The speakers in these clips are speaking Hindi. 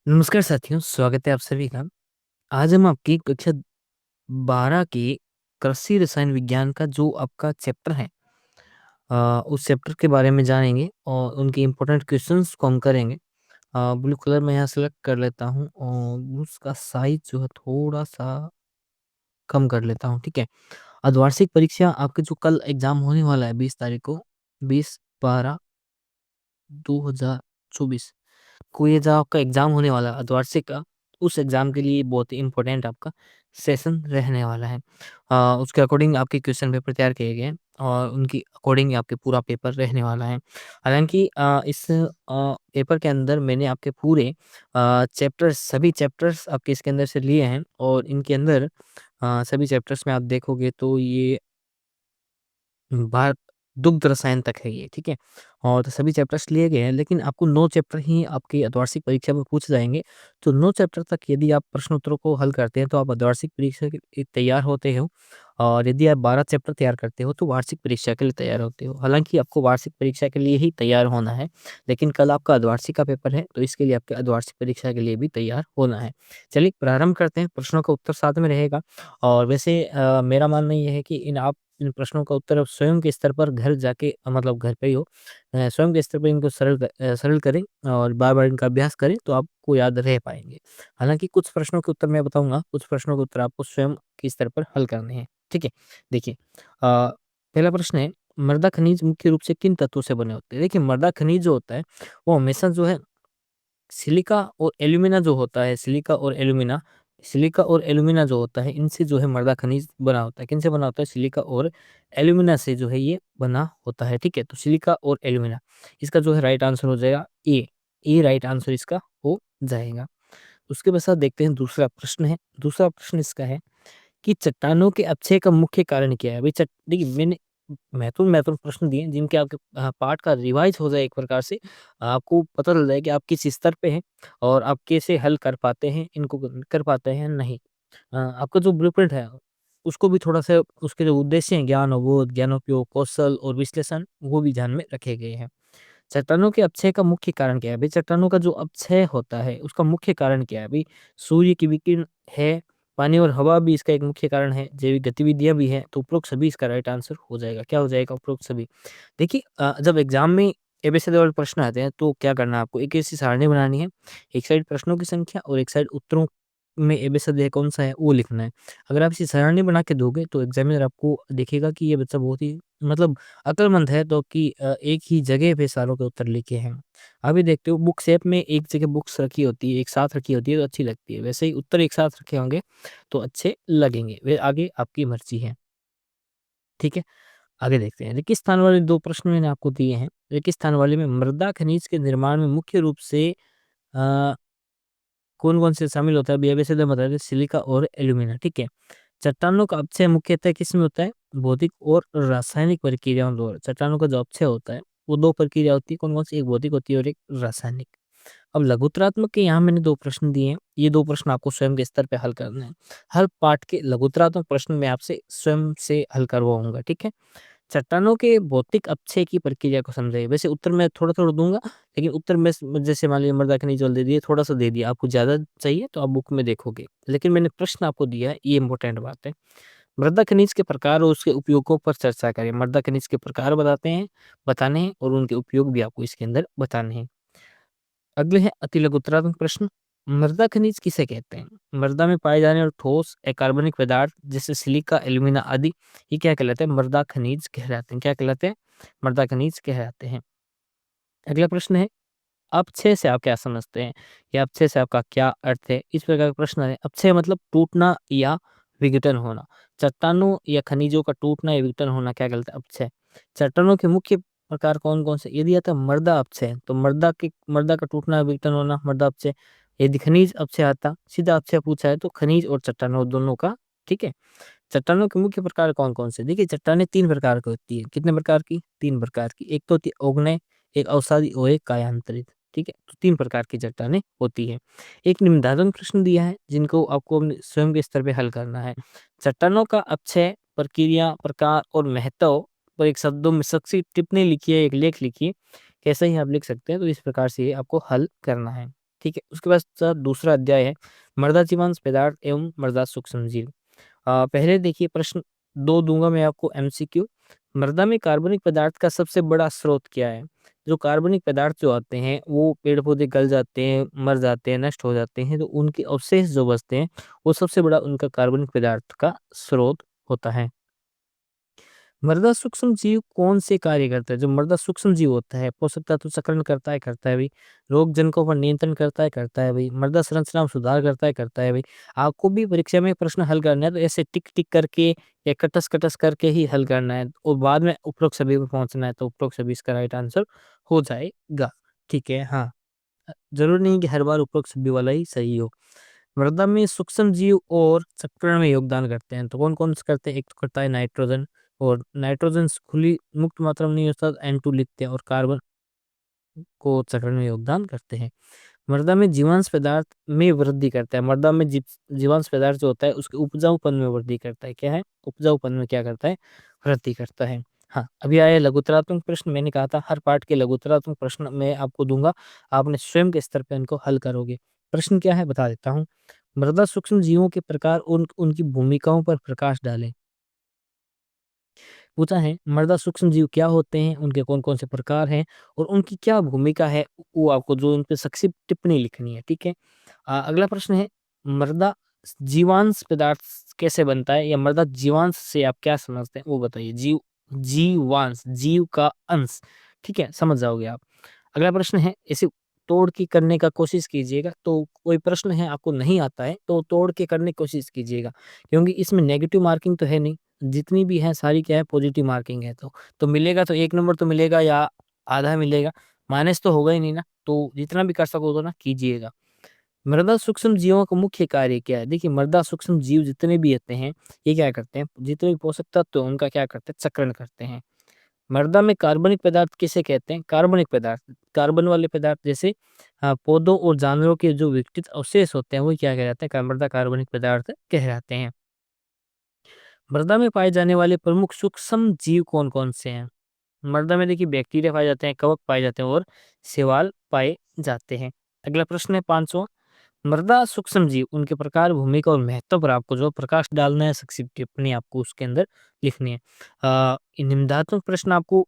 नमस्कार साथियों, स्वागत है आप सभी का। आज हम आपकी कक्षा 12 की कृषि रसायन विज्ञान का जो आपका चैप्टर है उस चैप्टर के बारे में जानेंगे और उनके इम्पोर्टेंट क्वेश्चंस को हम करेंगे। ब्लू कलर मैं यहाँ सेलेक्ट कर लेता हूँ और उसका साइज़ जो है थोड़ा-सा कम कर लेता हूँ, ठीक है? अर्धवार्षिक परीक्षा आपके जो कल एग्ज़ाम होने वाला है 20 तारीख को, 20/12/2024 को ये जो आपका एग्ज़ाम होने वाला है अर्धवार्षिक का, उस एग्ज़ाम के लिए बहुत ही इम्पोर्टेंट आपका सेशन रहने वाला है। उसके अकॉर्डिंग आपके क्वेश्चन पेपर तैयार किए गए हैं और उनकी अकॉर्डिंग ही आपके पूरा पेपर रहने वाला है। हालाँकि इस पेपर के अंदर मैंने आपके पूरे चैप्टर्स सभी चैप्टर्स आपके इसके अंदर से लिए हैं और इनके अंदर सभी चैप्टर्स में आप देखोगे तो ये भारत दुग्ध रसायन तक है ये, ठीक है? और तो सभी चैप्टर्स लिए गए हैं, लेकिन आपको 9 चैप्टर ही आपकी अर्धवार्षिक परीक्षा में पूछे जाएँगे। तो 9 चैप्टर तक यदि आप प्रश्न उत्तरों को हल करते हैं, तो आप अर्धवार्षिक परीक्षा के लिए तैयार होते हो और यदि आप 12 चैप्टर तैयार करते हो, तो वार्षिक परीक्षा के लिए तैयार होते हो। हालाँकि आपको वार्षिक परीक्षा के लिए ही तैयार होना है, लेकिन कल आपका अर्धवार्षिक का पेपर है, तो इसके लिए आपके अर्धवार्षिक परीक्षा के लिए भी तैयार होना है। चलिए प्रारंभ करते हैं, प्रश्नों का उत्तर साथ में रहेगा और वैसे मेरा मानना ये है कि इन प्रश्नों का उत्तर आप स्वयं के स्तर पर घर जाके मतलब घर पे ही हो स्वयं के स्तर पे इनको सरल करें और बार-बार इनका अभ्यास करें तो आपको याद रह पाएँगे। हालाँकि कुछ प्रश्नों के उत्तर मैं बताऊँगा, कुछ प्रश्नों के उत्तर आपको स्वयं के स्तर पर हल करने हैं। ठीक है? देखिए पहला प्रश्न है मृदा खनिज मुख्य रूप से किन तत्वों से बने होते हैं? देखिए मृदा खनिज जो होता है, वो हमेशा जो है सिलिका और एल्यूमिना जो होता है सिलिका और एल्यूमिना जो होता है इनसे जो है मृदा खनिज बना होता है। किनसे बना होता है? सिलिका और एल्यूमिना से जो है ये बना होता है, ठीक है? तो सिलिका और एल्यूमिना इसका जो है राइट आंसर हो जाएगा ए। ए राइट आंसर इसका हो जाएगा। उसके पश्चात देखते हैं दूसरा प्रश्न है। दूसरा प्रश्न इसका है कि चट्टानों के अपक्षय का मुख्य कारण क्या है? अभी देखिए मैंने महत्वपूर्ण प्रश्न दिए हैं जिनके आपके पाठ का रिवाइज हो जाए एक प्रकार से, आपको पता चल जाए कि आप किस स्तर पे हैं और आप कैसे हल कर पाते हैं, इनको कर पाते हैं नहीं। आपका जो ब्लूप्रिंट है, उसको भी थोड़ा-सा उसके जो उद्देश्य हैं ज्ञान, अवबोध, ज्ञानोपयोग, कौशल और विश्लेषण वो भी ध्यान में रखे गए हैं। चट्टानों के अपक्षय का मुख्य कारण क्या है? भई चट्टानों का जो अपक्षय होता है, उसका मुख्य कारण क्या है? भई सूर्य की विकिरण है, पानी और हवा भी इसका एक मुख्य कारण है, जैविक गतिविधियाँ भी हैं, तो उपरोक्त सभी इसका राइट आंसर हो जाएगा। क्या हो जाएगा? उपरोक्त सभी। देखिए जब एग्ज़ाम में एबीसीडी वाले प्रश्न आते हैं, तो क्या करना है आपको? एक ऐसी सारणी बनानी है, एक साइड प्रश्नों की संख्या और एक साइड उत्तरों में एबीसीडी कौन-सा है, वो लिखना है। अगर आप इसे सारणी बना के दोगे, तो एग्ज़ामिनर आपको देखेगा कि ये बच्चा बहुत ही मतलब अक्लमंद है तो कि एक ही जगह पे सारों के उत्तर लिखे हैं। अभी देखते हो बुक शेप में एक जगह बुक्स रखी होती है, एक साथ रखी होती है तो अच्छी लगती है। वैसे ही उत्तर एक साथ रखे होंगे तो अच्छे लगेंगे। वे आगे आपकी मर्ज़ी है। ठीक है? आगे देखते हैं। रेगिस्तान वाले 2 प्रश्न मैंने आपको दिए हैं। रेगिस्तान वाले में मृदा खनिज के निर्माण में मुख्य रूप से अ, कौन-कौन से शामिल होता है? अभी एबीसीडी बता रहे सिलिका और एल्यूमिना, ठीक है? चट्टानों का अपक्षय मुख्यतः किसमें होता है? भौतिक और रासायनिक प्रक्रियाओं द्वारा। चट्टानों का जो अपक्षय होता है, वो 2 प्रक्रिया होती है, कौन-कौन सी? एक भौतिक होती है और एक रासायनिक। अब लघुत्तरात्मक के यहाँ मैंने 2 प्रश्न दिए हैं। ये 2 प्रश्न आपको स्वयं के स्तर पे हल करने हैं। हर पाठ के लघुत्तरात्मक प्रश्न मैं आपसे स्वयं से हल करवाऊँगा, ठीक है? चट्टानों के भौतिक अपक्षय की प्रक्रिया को समझाइए। वैसे उत्तर मैं थोड़ा-थोड़ा दूँगा, लेकिन उत्तर मैं जैसे मान लीजिए मृदा खनिज वाला दे दिए, थोड़ा-सा दे दिया। आपको ज़्यादा चाहिए तो आप बुक में देखोगे। लेकिन मैंने प्रश्न आपको दिया है, ये इम्पोर्टेंट बात है। मृदा खनिज के प्रकार और उसके उपयोगों पर चर्चा करें। मृदा खनिज के प्रकार बताने हैं और उनके उपयोग भी आपको इसके अंदर बताने हैं। अगले हैं अति लघुत्तरात्मक प्रश्न। मृदा खनिज किसे कहते हैं? मृदा में पाए जाने वाले ठोस अकार्बनिक पदार्थ जैसे सिलिका, एल्यूमिना आदि ये क्या कहलाते हैं? मृदा खनिज कहलाते हैं। क्या कहलाते हैं? मृदा खनिज कहलाते हैं। अगला प्रश्न है अपक्षय से आप क्या समझते हैं? या अपक्षय से आपका क्या अर्थ है? इस प्रकार का प्रश्न है। अपक्षय मतलब टूटना या विघटन होना। चट्टानों या खनिजों का टूटना या विघटन होना क्या कहलाता है? अपक्षय। चट्टानों के मुख्य प्रकार कौन-कौन से? यदि आता है मृदा अपक्षय, तो मृदा का टूटना या विघटन होना मृदा अपक्षय। यदि खनिज अपक्षय आता, सीधा अपक्षय पूछा है तो खनिज और चट्टानों दोनों का, ठीक है? चट्टानों के मुख्य प्रकार कौन-कौन से? देखिए चट्टानें 3 प्रकार की होती है। कितने प्रकार की? 3 प्रकार की। एक तो होती है अग्नेय, एक अवसादी और एक कायांतरित। ठीक है? तो 3 प्रकार की चट्टानें होती हैं। एक निम्नदान प्रश्न दिया है जिनको आपको अपने स्वयं के स्तर पे हल करना है। चट्टानों का अपक्षय, प्रक्रिया, प्रकार और महत्व पर एक शब्दों में संक्षिप्त टिप्पणी लिखिए, एक लेख लिखिए। कैसे ही आप लिख सकते हैं तो इस प्रकार से ये आपको हल करना है। ठीक है। उसके बाद दूसरा अध्याय है मृदा जीवांश पदार्थ एवं मृदा सूक्ष्म जीव। पहले देखिए प्रश्न दो दूंगा मैं आपको एमसीक्यू। मृदा में कार्बनिक पदार्थ का सबसे बड़ा स्रोत क्या है? जो कार्बनिक पदार्थ जो आते हैं वो पेड़ पौधे गल जाते हैं, मर जाते हैं, नष्ट हो जाते हैं, तो उनके अवशेष जो बचते हैं वो सबसे बड़ा उनका कार्बनिक पदार्थ का स्रोत होता है। मृदा सूक्ष्म जीव कौन से कार्य करता है? जो मृदा सूक्ष्म जीव होता है पोषक तत्व चक्रण करता है भाई। रोग जनकों पर नियंत्रण करता है भाई। मृदा संरचना में सुधार करता है भाई। आपको भी परीक्षा में प्रश्न हल करना है तो ऐसे टिक टिक करके या कटस कटस करके ही हल करना है और बाद में उपरोक्त सभी पे पहुंचना है, तो उपरोक्त सभी इसका राइट आंसर हो जाएगा। ठीक है, हाँ। जरूर नहीं कि हर बार उपरोक्त सभी वाला ही सही हो। मृदा में सूक्ष्म जीव और चक्रण में योगदान करते हैं, तो कौन कौन से करते हैं? एक तो करता है नाइट्रोजन, और नाइट्रोजन खुली मुक्त मात्रा में नहीं होता, N2 लिखते हैं, और कार्बन को चक्रण में योगदान करते हैं। मृदा में जीवांश पदार्थ में वृद्धि करता है। मृदा में जीवांश पदार्थ जो होता है उसके उपजाऊपन में वृद्धि करता है। क्या है? उपजाऊपन में क्या करता है? वृद्धि करता है। हाँ, अभी आया लघुतरात्मक प्रश्न। मैंने कहा था हर पार्ट के लघुतरात्मक प्रश्न मैं आपको दूंगा, आपने स्वयं के स्तर पर इनको हल करोगे। प्रश्न क्या है बता देता हूँ। मृदा सूक्ष्म जीवों के प्रकार उनकी भूमिकाओं पर प्रकाश डालें। पूछा है मृदा सूक्ष्म जीव क्या होते हैं, उनके कौन कौन से प्रकार हैं और उनकी क्या भूमिका है, वो आपको जो उन पे संक्षिप्त टिप्पणी लिखनी है। ठीक है। अगला प्रश्न है मृदा जीवांश पदार्थ कैसे बनता है, या मृदा जीवांश से आप क्या समझते हैं वो बताइए। जीवांश, जीव का अंश। ठीक है, समझ जाओगे आप। अगला प्रश्न है इसे तोड़ के करने का कोशिश कीजिएगा। तो कोई प्रश्न है आपको नहीं आता है तो तोड़ के करने की कोशिश कीजिएगा, क्योंकि इसमें नेगेटिव मार्किंग तो है नहीं, जितनी भी है सारी क्या है पॉजिटिव मार्किंग है। तो मिलेगा तो 1 नंबर तो मिलेगा या आधा मिलेगा, माइनस तो होगा ही नहीं ना। तो जितना भी कर सको तो ना कीजिएगा। मृदा सूक्ष्म जीवों का मुख्य कार्य क्या है? देखिए मृदा सूक्ष्म जीव जितने भी होते हैं ये क्या करते हैं, जितने भी पोषक तत्व हैं उनका क्या करते हैं? चक्रण करते हैं। मृदा में कार्बनिक पदार्थ किसे कहते हैं? कार्बनिक पदार्थ, कार्बन वाले पदार्थ जैसे पौधों और जानवरों के जो विकसित अवशेष होते हैं वो क्या कहलाते हैं? मृदा कार्बनिक पदार्थ कहलाते हैं। मृदा में पाए जाने वाले प्रमुख सूक्ष्म जीव कौन कौन से हैं? मृदा में देखिए बैक्टीरिया पाए जाते हैं, कवक पाए जाते हैं और शैवाल पाए जाते हैं। अगला प्रश्न है 5वां। मृदा सूक्ष्म जीव उनके प्रकार, भूमिका और महत्व पर आपको जो प्रकाश डालना है, संक्षिप्त टिप्पणी आपको उसके अंदर लिखनी है। निम्नात्मक प्रश्न आपको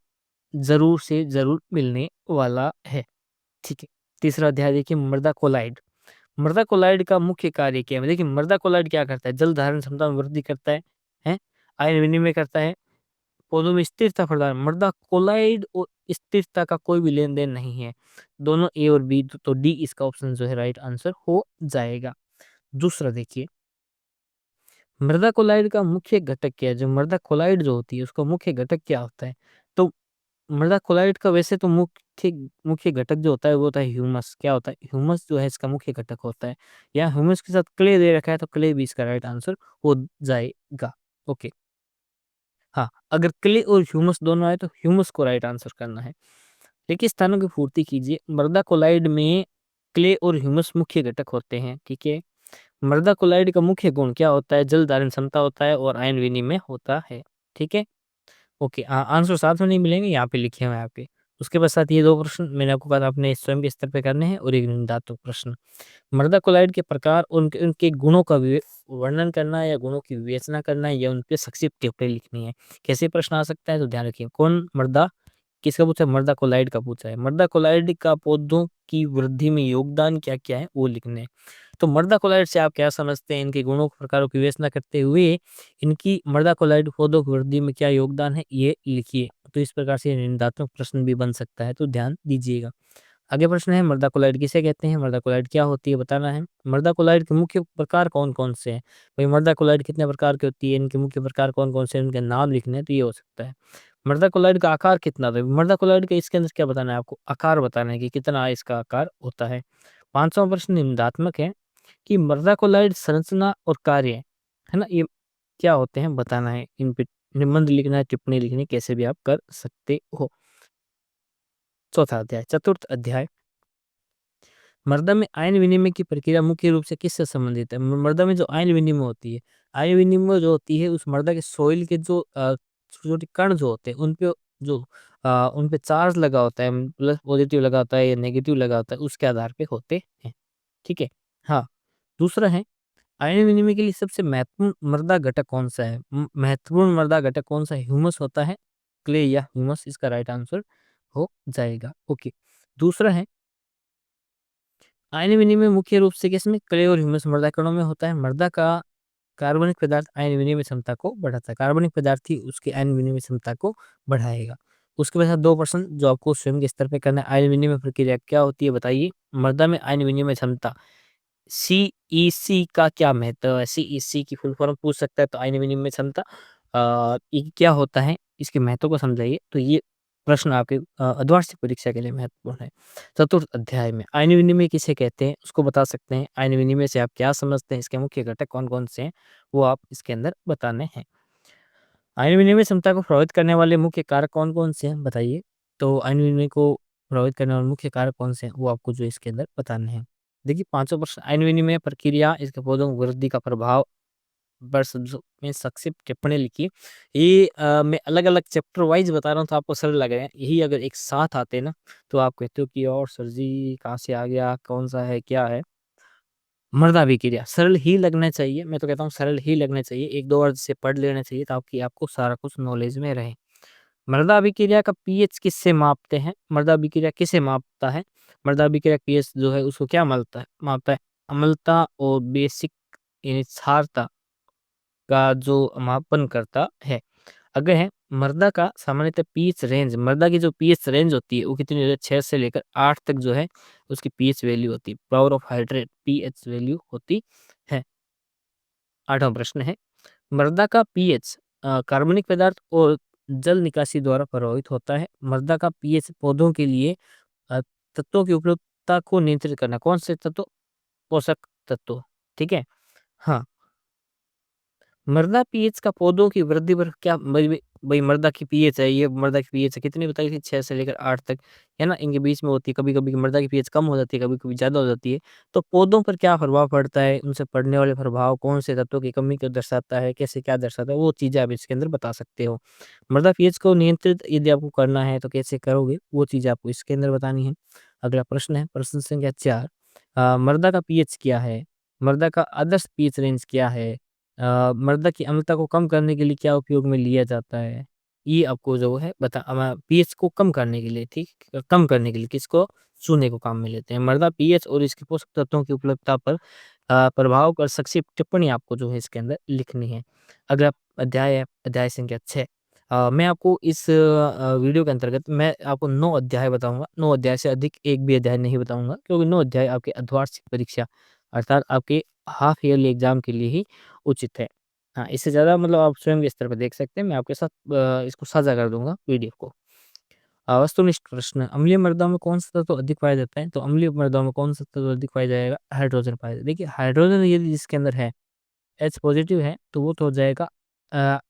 जरूर से जरूर मिलने वाला है। ठीक है। तीसरा अध्याय देखिए मृदा कोलाइड। मृदा कोलाइड का मुख्य कार्य क्या है? देखिए मृदा कोलाइड क्या करता है? जल धारण क्षमता में वृद्धि करता है, आयन विनिमय करता है, पौधों में स्थिरता प्रदान। मृदा कोलाइड और स्थिरता का कोई भी लेन देन नहीं है। दोनों ए और बी, तो डी इसका ऑप्शन जो है राइट आंसर हो जाएगा। दूसरा देखिए मृदा कोलाइड का मुख्य घटक क्या है? जो मृदा कोलाइड जो होती है उसका मुख्य घटक क्या होता है? तो मृदा कोलाइड का वैसे तो मुख्य मुख्य घटक जो होता है वो होता है ह्यूमस। क्या होता है? ह्यूमस जो है इसका मुख्य घटक होता है। या ह्यूमस के साथ क्ले दे रखा है तो क्ले भी इसका राइट आंसर हो जाएगा। ओके। हाँ, अगर क्ले और ह्यूमस दोनों आए तो ह्यूमस को राइट आंसर करना है। देखिए स्थानों की पूर्ति कीजिए। मृदा कोलाइड में क्ले और ह्यूमस मुख्य घटक होते हैं। ठीक है। मृदा कोलाइड का मुख्य गुण क्या होता है? जल धारण क्षमता होता है और आयन विनिमय होता है। ठीक है। ओके, आंसर साथ में नहीं मिलेंगे, यहाँ पे लिखे हुए हैं आपके। उसके पश्चात ये 2 प्रश्न मैंने आपको कहा था अपने स्वयं के स्तर पे करने हैं, और एक निबंधात्मक प्रश्न। मृदा कोलाइड के प्रकार उनके उनके गुणों का वर्णन करना है, या गुणों की विवेचना करना है, या उन पे संक्षिप्त टिप्पणी लिखनी है। कैसे प्रश्न आ सकता है तो ध्यान रखिए। कौन मृदा किसका पूछा है? मृदा कोलाइड का पूछा है। मृदा कोलाइड का पौधों की वृद्धि में योगदान क्या-क्या है वो लिखने हैं। तो मृदा कोलाइड से आप क्या समझते हैं? इनके गुणों प्रकारों की विवेचना करते हुए इनकी मृदा कोलाइड पौधों की वृद्धि में क्या योगदान है ये लिखिए। तो इस प्रकार से निबंधात्मक प्रश्न भी बन सकता है, तो ध्यान दीजिएगा। आगे प्रश्न है मृदा कोलाइड किसे कहते हैं? मृदा कोलाइड क्या होती है बताना है। मृदा कोलाइड के मुख्य प्रकार कौन-कौन से हैं? भाई मृदा कोलाइड कितने प्रकार की होती है? इनके मुख्य प्रकार कौन-कौन से हैं? इनके नाम लिखने हैं तो ये हो सकता है। मृदा कोलाइड का आकार कितना था? मृदा कोलाइड का इसके अंदर क्या बताना है आपको? आकार बताना है कि कितना इसका आकार होता है। 5वां प्रश्न निबंधात्मक है कि मृदा कोलाइड संरचना और कार्य, है ना? ये क्या होते हैं बताना है। इन पे निबंध लिखना है, टिप्पणी लिखनी है, कैसे भी आप कर सकते हो। चौथा अध्याय, चतुर्थ अध्याय मृदा में आयन विनिमय की प्रक्रिया मुख्य रूप से किससे संबंधित है? मृदा में जो आयन विनिमय होती है, आयन विनिमय जो होती है उस मृदा के सॉइल के जो छोटे-छोटे कण जो होते हैं उन पे जो उन पे चार्ज लगा होता है, प्लस पॉजिटिव लगा होता है या नेगेटिव लगा होता है, उसके आधार पे होते हैं। ठीक है। हाँ, दूसरा है आयन विनिमय के लिए सबसे महत्वपूर्ण मृदा घटक कौन-सा है? महत्वपूर्ण मृदा घटक कौन-सा है? ह्यूमस होता है, क्ले या ह्यूमस इसका राइट आंसर हो जाएगा। ओके। दूसरा है आयन विनिमय मुख्य रूप से किसमें? क्ले और ह्यूमस मृदा कणों में होता है। मृदा का कार्बनिक पदार्थ आयन विनिमय क्षमता को बढ़ाता है। कार्बनिक पदार्थ ही उसकी आयन विनिमय क्षमता को बढ़ाएगा। उसके बाद 2 प्रश्न जो आपको स्वयं के स्तर पे करना है, आयन विनिमय प्रक्रिया क्या होती है बताइए? मृदा में आयन विनिमय क्षमता सीईसी का क्या महत्व है? सीईसी की फुल फॉर्म पूछ सकता है तो आयन विनिमय क्षमता ये क्या होता है? इसके महत्व को समझाइए। तो ये प्रश्न आपके अर्धवार्षिक परीक्षा के लिए महत्वपूर्ण है। चतुर्थ अध्याय में आयन विनिमय किसे कहते हैं? उसको बता सकते हैं। आयन विनिमय से आप क्या समझते हैं? इसके मुख्य घटक कौन-कौन से हैं? वो आप इसके अंदर बताने हैं। आयन विनिमय क्षमता को प्रभावित करने वाले मुख्य कारक कौन-कौन से हैं? बताइए। तो आयन विनिमय को प्रभावित करने वाले मुख्य कारक कौन से हैं? वो आपको जो इसके अंदर बताने हैं। देखिए, पाँचों प्रश्न आयन विनिमय प्रक्रिया, इसके पौधों की वृद्धि का प्रभाव पर शब्दों में संक्षिप्त टिप्पणी लिखिए। ये मैं अलग-अलग चैप्टर वाइज़ बता रहा हूँ तो आपको सरल लग रहा है। यही अगर एक साथ आते ना तो आप कहते हो कि और सर जी कहाँ से आ गया? कौन-सा है? क्या है? मृदा अभिक्रिया सरल ही लगना चाहिए। मैं तो कहता हूँ सरल ही लगना चाहिए। 1-2 बार इसे पढ़ लेना चाहिए ताकि आपको सारा कुछ नॉलेज में रहे। मृदा अभिक्रिया का पीएच किससे मापते हैं? मृदा अभिक्रिया किसे मापता है? मृदा अभिक्रिया पीएच जो है उसको क्या मापता है? अम्लता और बेसिक यानी क्षारता का जो मापन करता है। अगर है मृदा का सामान्यतः पीएच रेंज, मृदा की जो पीएच रेंज होती है वो कितनी होती है? 6 से लेकर 8 तक जो है उसकी पीएच वैल्यू होती है। Power of hydrate pH value होती है। 8वां प्रश्न है मृदा का पीएच कार्बनिक पदार्थ और जल निकासी द्वारा प्रभावित होता है। मृदा का पीएच पौधों के लिए अ, तत्वों की उपलब्धता को नियंत्रित करना। कौन से तत्व? पोषक तत्व। ठीक है। हाँ, मृदा पीएच का पौधों की वृद्धि पर क्या भाई मृदा की पीएच है, ये मृदा की पीएच है कितनी बताई थी? 6 से लेकर 8 तक, है ना? इनके बीच में होती है, कभी-कभी मृदा की पीएच कम हो जाती है, कभी-कभी ज़्यादा हो जाती है। तो पौधों पर क्या प्रभाव पड़ता है? उनसे पड़ने वाले प्रभाव कौन से तत्वों की कमी को दर्शाता है? कैसे क्या दर्शाता है? वो चीज़ें आप इसके अंदर बता सकते हो। मृदा पीएच को नियंत्रित यदि आपको करना है तो कैसे करोगे? वो चीज़ आपको इसके अंदर बतानी है। अगला प्रश्न है प्रश्न संख्या 4 मृदा का पीएच क्या है? मृदा का आदर्श पीएच रेंज क्या है? मृदा की अम्लता को कम करने के लिए क्या उपयोग में लिया जाता है? ये आपको जो है पीएच को कम करने के लिए ठीक कम करने के लिए किसको? चूने को काम में लेते हैं। मृदा पीएच और इसके पोषक तत्वों की उपलब्धता पर प्रभाव कर संक्षिप्त टिप्पणी आपको जो है इसके अंदर लिखनी है। अगला अध्याय है अध्याय संख्या 6 मैं आपको इस वीडियो के अंतर्गत मैं आपको 9 अध्याय बताऊँगा। 9 अध्याय से अधिक एक भी अध्याय नहीं बताऊँगा क्योंकि 9 अध्याय आपके अर्धवार्षिक परीक्षा अर्थात आपके हाफ ईयरली एग्ज़ाम के लिए ही उचित है। हाँ, इससे ज़्यादा मतलब आप स्वयं के स्तर पे देख सकते हैं, मैं आपके साथ इसको साझा कर दूँगा पीडीएफ को। वस्तुनिष्ठ प्रश्न, अम्लीय मृदा में कौन-सा तत्व अधिक पाया जाता है? तो अम्लीय मृदा में कौन-सा तत्व अधिक पाया जाएगा? हाइड्रोजन पाया जाएगा। देखिए हाइड्रोजन यदि जिसके अंदर है, एच पॉज़िटिव है, तो वो तो हो जाएगा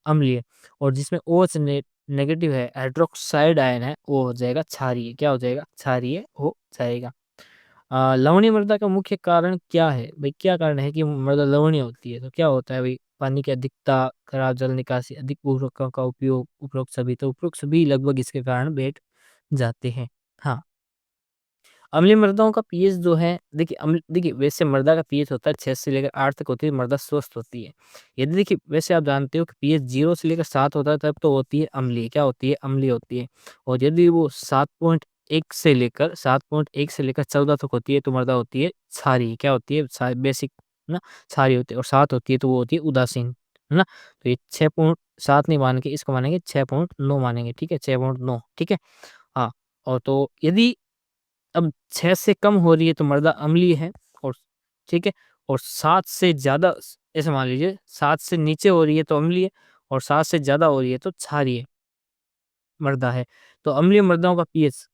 अम्लीय और जिसमें ओएच नेगेटिव है, हाइड्रोक्साइड आयन है, वो हो जाएगा क्षारीय। क्या हो जाएगा? क्षारीय हो जाएगा। लवणीय मृदा का मुख्य कारण क्या है? भई क्या कारण है कि मृदा लवणीय होती है? तो क्या होता है भई? पानी की अधिकता, खराब जल निकासी, अधिक उर्वरकों का उपयोग, उपरोक्त सभी लगभग इसके कारण बैठ जाते हैं। हाँ, अम्लीय मृदाओं का पीएच जो है देखिए वैसे मृदा का पीएच होता है 6 से लेकर 8 तक होती है, मृदा स्वस्थ होती है। यदि देखिए वैसे आप जानते हो कि पीएच 0 से लेकर 7 होता है तब तो होती है अम्लीय। क्या होती है? अम्लीय होती है। और यदि वो 7.1 से लेकर 14 तक होती है तो मृदा होती है क्षारीय। क्या होती है? बेसिक ना क्षारीय होती है और 7 होती है तो वो होती है उदासीन, है ना? तो ये 6.7 नहीं मान के इसको मानेंगे 6.9 मानेंगे, ठीक है? 6.9 ठीक है? हाँ, और तो यदि अब 6 से कम हो रही है तो मृदा अम्लीय है और ठीक है? और 7 से ज़्यादा ऐसे मान लीजिए 7 से नीचे हो रही है तो अम्लीय और 7 से ज़्यादा हो रही है तो क्षारीय मृदा है। तो अम्लीय मृदाओं का पीएच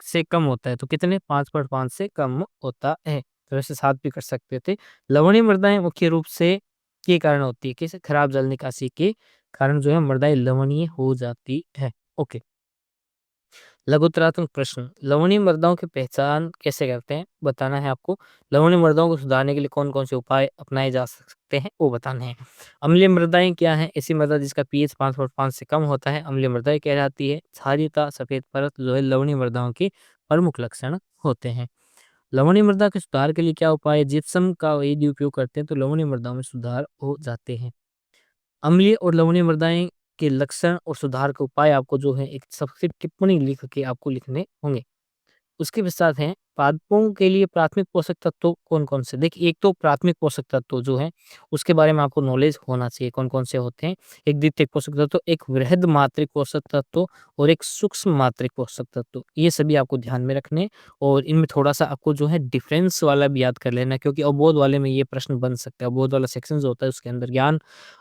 से कम होता है तो कितने 5.5 से कम होता है। तो वैसे 7 भी कर सकते थे। लवणीय मृदाएँ मुख्य रूप से के कारण होती है, कैसे? खराब जल निकासी के कारण जो है मृदाएँ लवणीय हो जाती है। ओके। लघुतरात्मक प्रश्न, लवणीय मृदाओं की पहचान कैसे करते हैं? बताना है आपको। लवणीय मृदाओं को सुधारने के लिए कौन-कौन से उपाय अपनाए जा सकते हैं? वो बताने हैं। अम्लीय मृदाएँ क्या हैं? ऐसी मृदा जिसका पीएच 5.5 से कम होता है, अम्लीय मृदाएँ कहलाती है। क्षारीयता, सफेद परत जो है लवणीय मृदाओं के प्रमुख लक्षण होते हैं। लवणीय मृदा के सुधार के लिए क्या उपाय है? जिप्सम का यदि उपयोग करते हैं तो लवणीय मृदा में सुधार हो जाते हैं। अम्लीय और लवणीय मृदाएं के लक्षण और सुधार के उपाय आपको जो है एक संक्षिप्त टिप्पणी लिख के आपको लिखने होंगे। उसके पश्चात हैं पादपों के लिए प्राथमिक पोषक तत्व कौन-कौन से? देखिए, एक तो प्राथमिक पोषक तत्व जो हैं, उसके बारे में आपको नॉलेज होना चाहिए, कौन-कौन से होते हैं। एक द्वितीयक पोषक तत्व, एक वृहद मात्रिक पोषक तत्व और एक सूक्ष्म मात्रिक पोषक तत्व। ये सभी आपको ध्यान में रखने हैं और इनमें थोड़ा-सा आपको जो है डिफरेंस वाला भी याद कर लेना है, क्योंकि अवबोध वाले में ये प्रश्न बन सकता है। अवबोध वाला सेक्शन जो होता है उसके अंदर ज्ञान,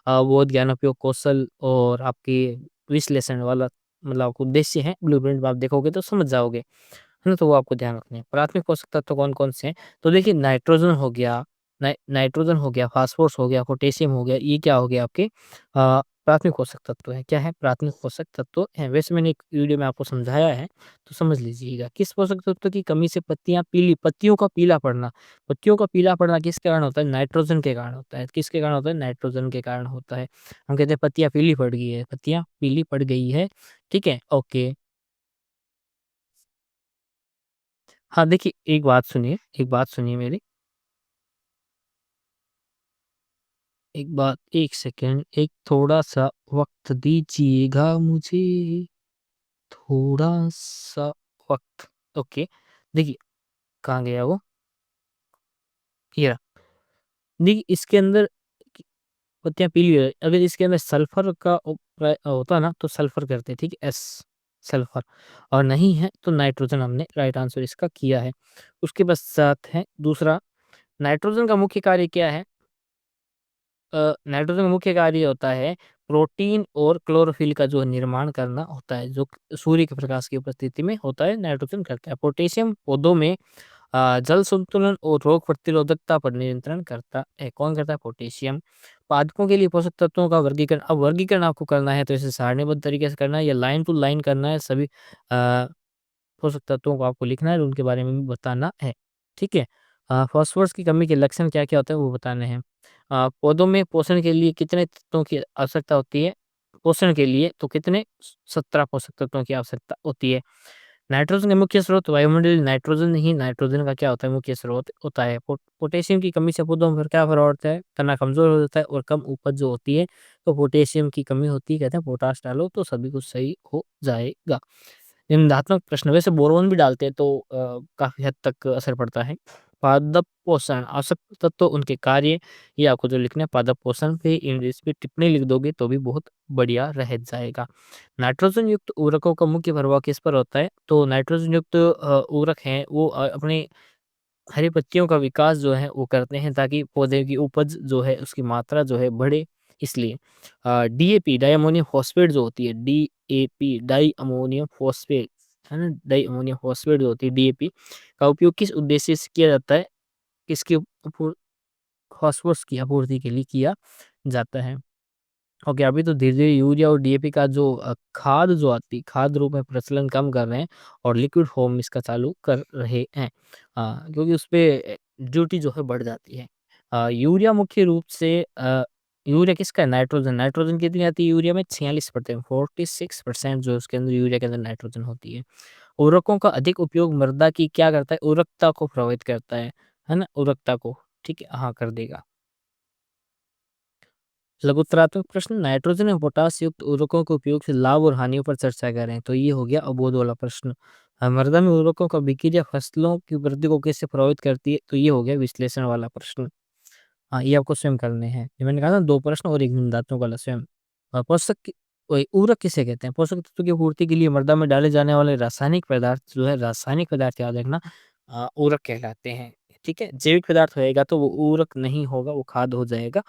अवबोध, ज्ञान उपयोग कौशल और आपकी विश्लेषण वाला मतलब आपको उद्देश्य है, ब्लूप्रिंट में आप देखोगे तो समझ जाओगे। है ना? तो वो आपको ध्यान रखने हैं। प्राथमिक पोषक तत्व कौन-कौन से हैं? तो देखिए, नाइट्रोजन हो गया, फास्फोरस हो गया, पोटेशियम हो गया, ये क्या हो गया आपके प्राथमिक पोषक तत्व हैं। क्या है? प्राथमिक पोषक तत्व हैं। वैसे मैंने एक वीडियो में आपको समझाया है, तो समझ लीजिएगा। किस पोषक तत्व की कमी से पत्तियों का पीला पड़ना। पत्तियों का पीला पड़ना किस कारण होता है? नाइट्रोजन के कारण होता है। किसके कारण होता है? नाइट्रोजन के कारण होता है। हम कहते हैं पत्तियाँ पीली पड़ गई है, पत्तियाँ पीली पड़ गई है। ठीक है? ओके। हाँ, देखिए, एक बात सुनिए मेरी, एक बात 1 सेकंड, एक थोड़ा-सा वक़्त दीजिएगा मुझे, थोड़ा-सा वक़्त। ओके, देखिए, कहाँ गया वो? ये रहा। देखिए, इसके अंदर कि पत्तियाँ पीली है, अगर इसके अंदर सल्फ़र का होता ना तो सल्फ़र करते, ठीक है? सल्फ़र, और नहीं है तो नाइट्रोजन हमने राइट आंसर इसका किया है। उसके पश्चात है दूसरा, नाइट्रोजन का मुख्य कार्य क्या है? नाइट्रोजन का मुख्य कार्य होता है प्रोटीन और क्लोरोफिल का जो निर्माण करना होता है, जो सूर्य के प्रकाश की उपस्थिति में होता है, नाइट्रोजन करता है। पोटेशियम पौधों में जल संतुलन और रोग प्रतिरोधकता पर नियंत्रण करता है। कौन करता है? पोटेशियम। पादपों के लिए पोषक तत्वों का वर्गीकरण, अब वर्गीकरण आपको करना है तो इसे सारणीबद्ध तरीके से करना है या लाइन टू लाइन करना है, सभी पोषक तत्वों को आपको लिखना है और उनके बारे में भी बताना है। ठीक है? फास्फोरस की कमी के लक्षण क्या-क्या होते हैं वो बताने हैं। पौधों में पोषण के लिए कितने तत्वों की आवश्यकता होती है? पोषण के लिए तो कितने 17 पोषक तत्वों की आवश्यकता होती है। नाइट्रोजन का मुख्य स्रोत वायुमंडलीय नाइट्रोजन ही नाइट्रोजन का क्या होता है? मुख्य स्रोत होता है। पोटेशियम की कमी से पौधों पर क्या प्रभाव पड़ता है? तना कमजोर हो जाता है और कम उपज जो होती है, तो पोटेशियम की कमी होती है, कहते हैं पोटाश डालो तो सभी कुछ सही हो जाएगा। निबंधात्मक प्रश्न, वैसे बोरोन भी डालते हैं तो काफ़ी हद तक असर पड़ता है। पादप पोषण, आवश्यक तत्व, उनके कार्य, ये आपको जो लिखना है पादप पोषण पे इंग्लिश में टिप्पणी लिख दोगे तो भी बहुत बढ़िया रह जाएगा। नाइट्रोजन युक्त उर्वरकों का मुख्य प्रभाव किस पर होता है? तो नाइट्रोजन युक्त उर्वरक हैं वो अपने हरी पत्तियों का विकास जो है वो करते हैं ताकि पौधे की उपज जो है उसकी मात्रा जो है बढ़े, इसलिए। डीएपी डाई अमोनियम फॉस्फेट जो होती है, डीएपी डाई अमोनियम फॉस्फेट, है ना? डाई अमोनियम फॉस्फेट जो होती है डीएपी का उपयोग किस उद्देश्य से किया जाता है? किसकी फास्फोरस की आपूर्ति के लिए किया जाता है। ओके, अभी तो धीरे-धीरे यूरिया और डीएपी का जो खाद जो आती है, खाद रूप में प्रचलन कम कर रहे हैं और लिक्विड फॉर्म इसका चालू कर रहे हैं। क्योंकि उसपे ड्यूटी जो है बढ़ जाती है। यूरिया मुख्य रूप से यूरिया किसका है? नाइट्रोजन। नाइट्रोजन कितनी आती है यूरिया में? 46%, 46% जो उसके अंदर यूरिया के अंदर नाइट्रोजन होती है। उर्वरकों का अधिक उपयोग मृदा की क्या करता है? उर्वरकता को प्रभावित करता है ना? उर्वरकता को, ठीक है? हाँ, कर देगा। लघुत्तरात्मक प्रश्न, नाइट्रोजन और पोटाश युक्त उर्वरकों के उपयोग से लाभ और हानियों पर चर्चा करें। तो ये हो गया अबोध वाला प्रश्न। मृदा में उर्वरकों का विक्रिया फसलों की वृद्धि को कैसे प्रभावित करती है? तो ये हो गया विश्लेषण वाला प्रश्न। हाँ, ये आपको स्वयं करने हैं। ये मैंने कहा ना, 2 प्रश्न और 1 निबंधात्मक वाला स्वयं। पोषक वही उर्वरक किसे कहते हैं? पोषक तत्वों की पूर्ति के लिए मृदा में डाले जाने वाले रासायनिक पदार्थ जो है, रासायनिक पदार्थ याद रखना, उर्वरक कहलाते हैं। ठीक है? जैविक पदार्थ होएगा तो वो उर्वरक नहीं होगा, वो खाद हो जाएगा,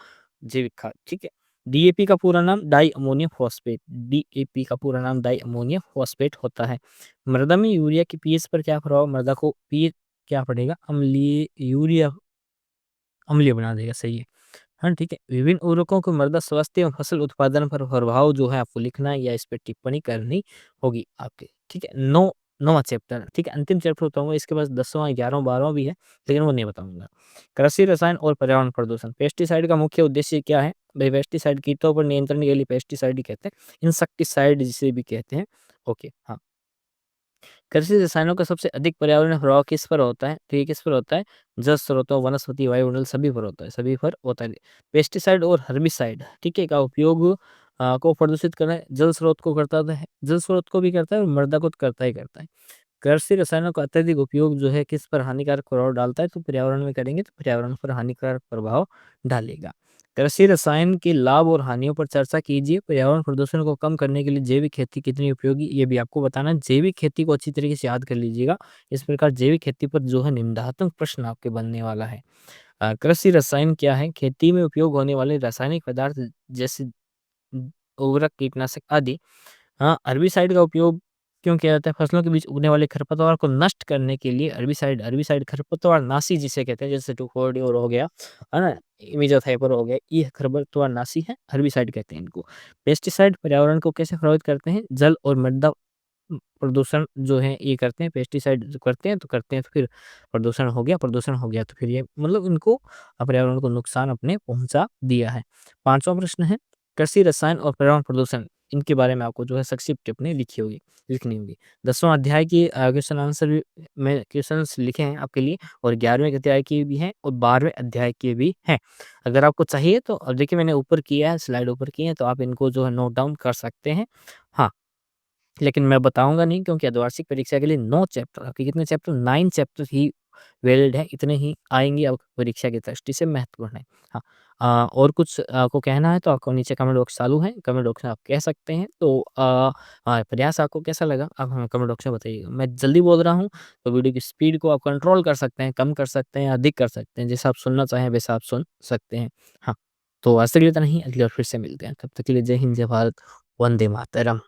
जैविक खाद। ठीक है? डीएपी का पूरा नाम डाई अमोनियम फॉस्फेट, डीएपी का पूरा नाम डाई अमोनियम फॉस्फेट होता है। मृदा में यूरिया की पीएच पर क्या प्रभाव? मृदा को पीएच क्या पड़ेगा? अम्लीय, यूरिया अम्लीय बना देगा, सही है। हाँ, ठीक है। विभिन्न उर्वरकों को मृदा स्वास्थ्य एवं फसल उत्पादन पर प्रभाव जो है आपको लिखना है या इस पे टिप्पणी करनी होगी आपके। ठीक है? 9वाँ चैप्टर, ठीक है? अंतिम चैप्टर बताऊँगा, इसके बाद 10वां, 11वां, 12वां भी है, लेकिन वो नहीं बताऊँगा। कृषि रसायन और पर्यावरण प्रदूषण। पेस्टिसाइड का मुख्य उद्देश्य क्या है? भई पेस्टिसाइड कीटों पर नियंत्रण के लिए पेस्टिसाइड ही कहते हैं। इंसेक्टिसाइड जिसे भी कहते हैं। ओके, हाँ। कृषि रसायनों का सबसे अधिक पर्यावरणीय प्रभाव किस पर होता है? तो ये किस पर होता है? जल स्रोतों, वनस्पति, वायुमंडल सभी पर होता है, सभी पर होता है। पेस्टिसाइड और हर्बिसाइड, ठीक है, का उपयोग को प्रदूषित करना है, जल स्रोत को करता है, जल स्रोत को भी करता है और मृदा को तो करता ही करता है। कृषि रसायनों का अत्यधिक उपयोग जो है किस पर हानिकारक प्रभाव डालता है? तो पर्यावरण में करेंगे तो पर्यावरण पर हानिकारक प्रभाव डालेगा। कृषि रसायन के लाभ और हानियों पर चर्चा कीजिए। पर्यावरण प्रदूषण को कम करने के लिए जैविक खेती कितनी उपयोगी, ये भी आपको बताना है। जैविक खेती को अच्छी तरीके से याद कर लीजिएगा। इस प्रकार जैविक खेती पर जो है निम्नात्मक प्रश्न आपके बनने वाला है। कृषि रसायन क्या है? खेती में उपयोग होने वाले रासायनिक पदार्थ जैसे उर्वरक, कीटनाशक आदि। हाँ, हर्बिसाइड का उपयोग क्यों किया जाता है? फसलों के बीच उगने वाले खरपतवार को नष्ट करने के लिए हर्बिसाइड हर्बिसाइड खरपतवार नाशी जिसे कहते हैं, जैसे 2,4-डीओ हो गया, है ना? इमिज़ाथाइपर हो गया, ये खरपतवार नाशी है, हर्बिसाइड कहते हैं इनको। पेस्टिसाइड पर्यावरण को कैसे प्रभावित करते हैं? जल और मृदा प्रदूषण जो है ये करते हैं, पेस्टिसाइड जो करते हैं तो फिर प्रदूषण हो गया तो फिर ये मतलब इनको पर्यावरण को नुकसान अपने पहुँचा दिया है। 5वाँ प्रश्न है, कृषि रसायन और पर्यावरण प्रदूषण, इनके बारे में आपको जो है संक्षिप्त टिप्पणी लिखनी होगी। 10वां अध्याय की क्वेश्चन आंसर भी में क्वेश्चंस लिखे हैं आपके लिए, और 11वें अध्याय के भी हैं और 12वें अध्याय के भी हैं। अगर आपको चाहिए तो अब देखिए मैंने ऊपर किया है, स्लाइड ऊपर की है, तो आप इनको जो है नोट डाउन कर सकते हैं। हाँ, लेकिन मैं बताऊँगा नहीं, क्योंकि अर्धवार्षिक परीक्षा के लिए 9 चैप्टर, आपके कितने चैप्टर? 9 चैप्टर ही वैलिड है, इतने ही आएँगे आपकी परीक्षा की दृष्टि से महत्वपूर्ण है। हाँ, और कुछ आपको कहना है तो आपको नीचे कमेंट बॉक्स चालू है, कमेंट बॉक्स में आप कह सकते हैं। तो प्रयास आपको कैसा लगा? आप हमें कमेंट बॉक्स में बताइएगा। मैं जल्दी बोल रहा हूँ, तो वीडियो की स्पीड को आप कंट्रोल कर सकते हैं, कम कर सकते हैं, अधिक कर सकते हैं, जैसा आप सुनना चाहें वैसा आप सुन सकते हैं। हाँ, तो आज के लिए इतना ही, अगली बार फिर से मिलते हैं। तब तक के लिए जय हिंद, जय भारत, वंदे मातरम।